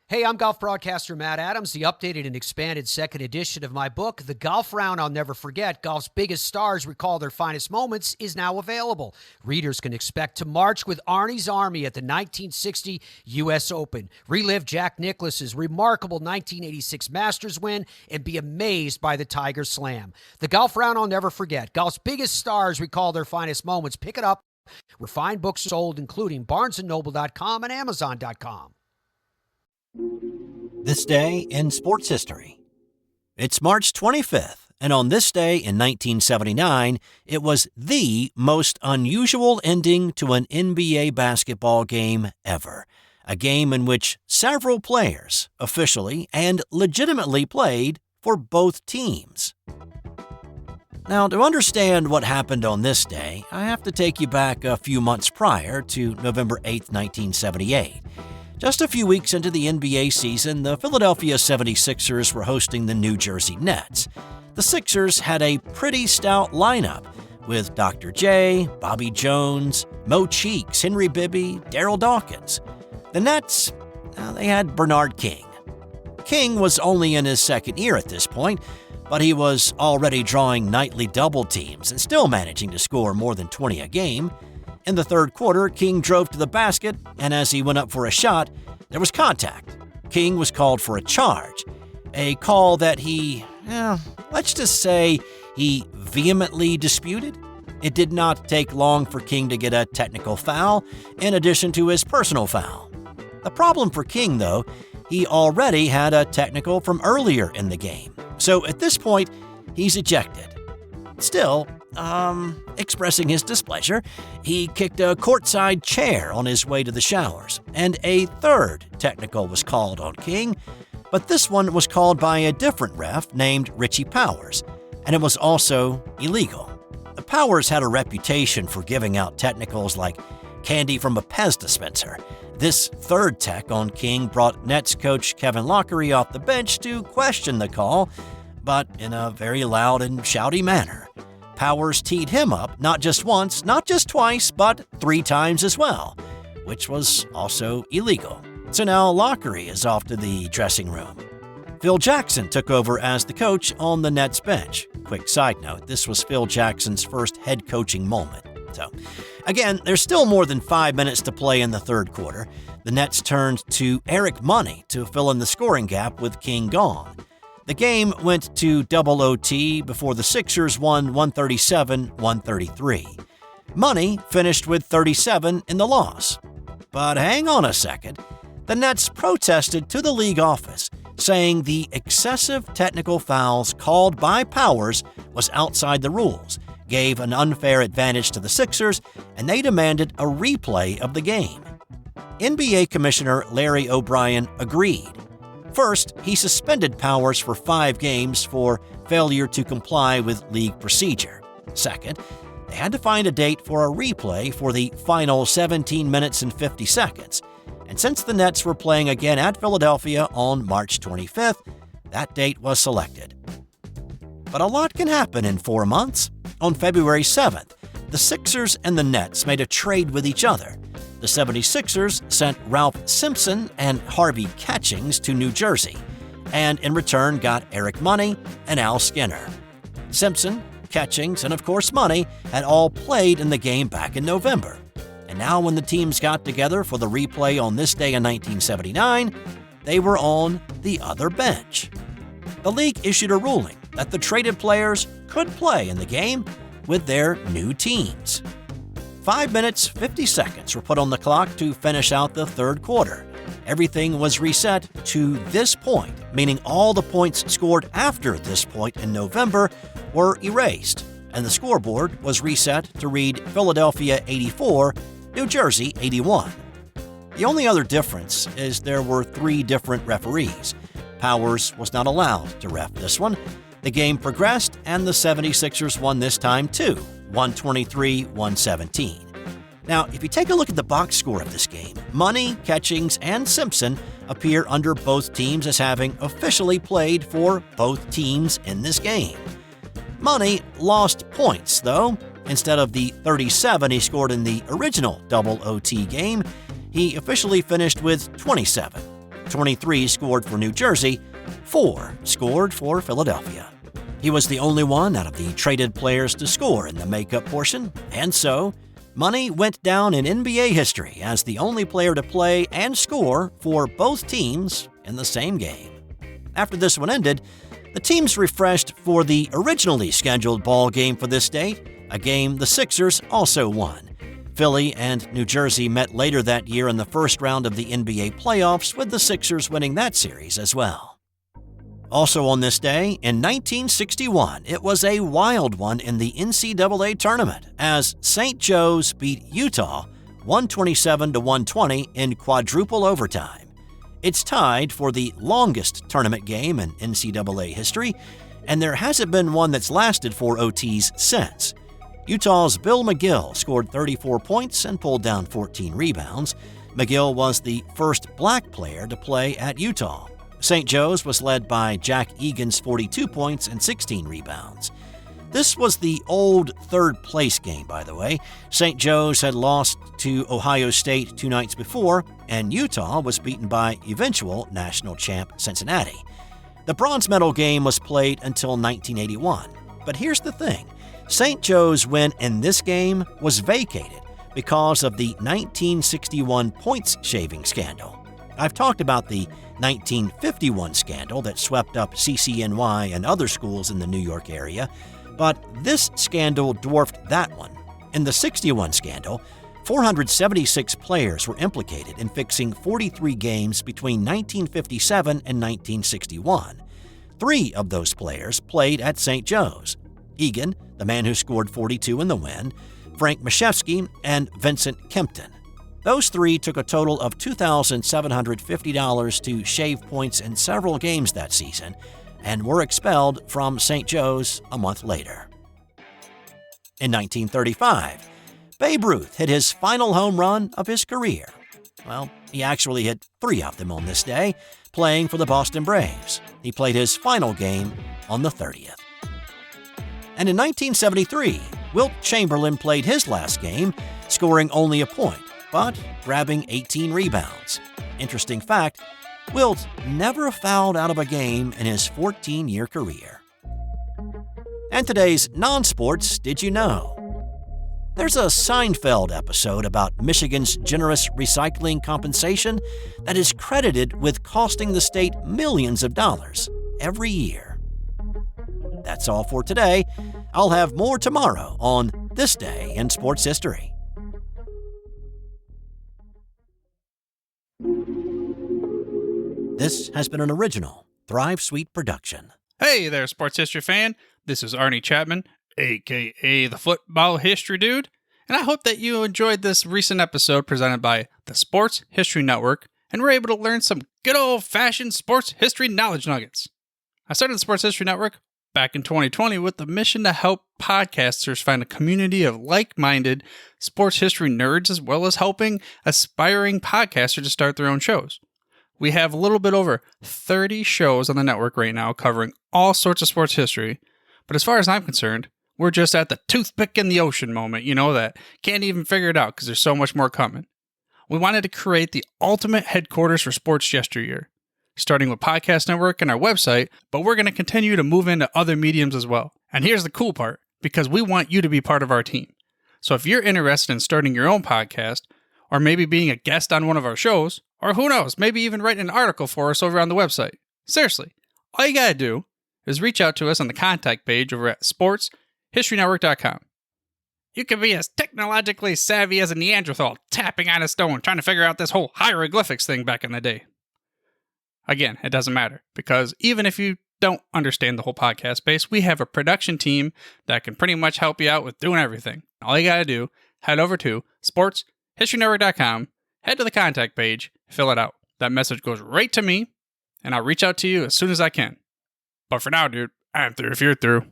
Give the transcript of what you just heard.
Hey, I'm golf broadcaster Matt Adams. The updated and expanded second edition of my book, The Golf Round I'll Never Forget, Golf's Biggest Stars Recall Their Finest Moments, is now available. Readers can expect to march with Arnie's Army at the 1960 U.S. Open, relive Jack Nicklaus's remarkable 1986 Masters win, and be amazed by the Tiger Slam. The Golf Round I'll Never Forget, Golf's Biggest Stars Recall Their Finest Moments. Pick it up where fine books are sold, including BarnesandNoble.com and Amazon.com. This day in sports history. It's March 25th, and on this day in 1979, it was the most unusual ending to an NBA basketball game ever. A game in which several players officially and legitimately played for both teams. Now, to understand what happened on this day, I have to take you back a few months prior to November 8, 1978. Just a few weeks into the NBA season, the Philadelphia 76ers were hosting the New Jersey Nets. The Sixers had a pretty stout lineup with Dr. J, Bobby Jones, Mo Cheeks, Henry Bibby, Darryl Dawkins. The Nets, they had Bernard King. King was only in his second year at this point, but he was already drawing nightly double teams and still managing to score more than 20 a game. In the third quarter, King drove to the basket, and as he went up for a shot, there was contact. King was called for a charge, a call that let's just say he vehemently disputed. It did not take long for King to get a technical foul, in addition to his personal foul. The problem for King, though, he already had a technical from earlier in the game, so at this point, he's ejected. Still, expressing his displeasure, he kicked a courtside chair on his way to the showers, and a third technical was called on King, but this one was called by a different ref named Richie Powers, and it was also illegal. Powers had a reputation for giving out technicals like candy from a Pez dispenser. This third tech on King brought Nets coach Kevin Lockery off the bench to question the call, but in a very loud and shouty manner. Powers teed him up not just once, not just twice, but 3 times as well, which was also illegal. So now Lockery is off to the dressing room. Phil Jackson took over as the coach on the Nets bench. Quick side note, this was Phil Jackson's first head coaching moment. So, again, there's still more than 5 minutes to play in the third quarter. The Nets turned to Eric Money to fill in the scoring gap with King gone. The game went to double OT before the Sixers won 137-133. Money finished with 37 in the loss. But hang on a second. The Nets protested to the league office, saying the excessive technical fouls called by Powers was outside the rules, gave an unfair advantage to the Sixers, and they demanded a replay of the game. NBA Commissioner Larry O'Brien agreed. First, he suspended Powers for 5 games for failure to comply with league procedure. Second, they had to find a date for a replay for the final 17 minutes and 50 seconds. And since the Nets were playing again at Philadelphia on March 25th, that date was selected. But a lot can happen in 4 months. On February 7th, the Sixers and the Nets made a trade with each other. The 76ers sent Ralph Simpson and Harvey Catchings to New Jersey, and in return got Eric Money and Al Skinner. Simpson, Catchings, and of course Money had all played in the game back in November. And now when the teams got together for the replay on this day in 1979, they were on the other bench. The league issued a ruling that the traded players could play in the game with their new teams. 5 minutes, 50 seconds were put on the clock to finish out the third quarter. Everything was reset to this point, meaning all the points scored after this point in November were erased, and the scoreboard was reset to read Philadelphia 84, New Jersey 81. The only other difference is there were 3 different referees. Powers was not allowed to ref this one. The game progressed, and the 76ers won this time too, 123-117. Now, if you take a look at the box score of this game, Money, Catchings, and Simpson appear under both teams as having officially played for both teams in this game. Money lost points, though. Instead of the 37 he scored in the original double OT game, he officially finished with 27. 23 scored for New Jersey, 4 scored for Philadelphia. He was the only one out of the traded players to score in the makeup portion, and so Money went down in NBA history as the only player to play and score for both teams in the same game. After this one ended, the teams refreshed for the originally scheduled ball game for this date, a game the Sixers also won. Philly and New Jersey met later that year in the first round of the NBA playoffs, with the Sixers winning that series as well. Also on this day, in 1961, it was a wild one in the NCAA tournament as St. Joe's beat Utah 127-120 in quadruple overtime. It's tied for the longest tournament game in NCAA history, and there hasn't been one that's lasted 4 OTs since. Utah's Bill McGill scored 34 points and pulled down 14 rebounds. McGill was the first black player to play at Utah. St. Joe's was led by Jack Egan's 42 points and 16 rebounds. This was the old third-place game, by the way. St. Joe's had lost to Ohio State 2 nights before, and Utah was beaten by eventual national champ Cincinnati. The bronze medal game was played until 1981. But here's the thing. St. Joe's win in this game was vacated because of the 1961 points shaving scandal. I've talked about the 1951 scandal that swept up CCNY and other schools in the New York area, but this scandal dwarfed that one. In the 61 scandal, 476 players were implicated in fixing 43 games between 1957 and 1961. 3 of those players played at St. Joe's: Egan, the man who scored 42 in the win, Frank Mashevsky, and Vincent Kempton. Those 3 took a total of $2,750 to shave points in several games that season and were expelled from St. Joe's a month later. In 1935, Babe Ruth hit his final home run of his career. Well, he actually hit 3 of them on this day, playing for the Boston Braves. He played his final game on the 30th. And in 1973, Wilt Chamberlain played his last game, scoring only a point, but grabbing 18 rebounds. Interesting fact, Wilt never fouled out of a game in his 14-year career. And today's non-sports Did You Know? There's a Seinfeld episode about Michigan's generous recycling compensation that is credited with costing the state millions of dollars every year. That's all for today. I'll have more tomorrow on This Day in Sports History. This has been an original Thrive Suite production. Hey there, sports history fan. This is Arnie Chapman, a.k.a. the Football History Dude, and I hope that you enjoyed this recent episode presented by the Sports History Network and were able to learn some good old-fashioned sports history knowledge nuggets. I started the Sports History Network back in 2020 with the mission to help podcasters find a community of like-minded sports history nerds, as well as helping aspiring podcasters to start their own shows. We have a little bit over 30 shows on the network right now covering all sorts of sports history, but as far as I'm concerned, we're just at the toothpick in the ocean moment, that can't even figure it out because there's so much more coming. We wanted to create the ultimate headquarters for sports yesteryear, starting with Podcast Network and our website, but we're going to continue to move into other mediums as well. And here's the cool part, because we want you to be part of our team. So if you're interested in starting your own podcast, or maybe being a guest on one of our shows, or who knows, maybe even writing an article for us over on the website. Seriously, all you gotta do is reach out to us on the contact page over at sportshistorynetwork.com. You can be as technologically savvy as a Neanderthal tapping on a stone trying to figure out this whole hieroglyphics thing back in the day. Again, it doesn't matter, because even if you don't understand the whole podcast space, we have a production team that can pretty much help you out with doing everything. All you gotta do, head over to sportshistorynetwork.com, head to the contact page, fill it out. That message goes right to me, and I'll reach out to you as soon as I can. But for now, dude, I'm through if you're through.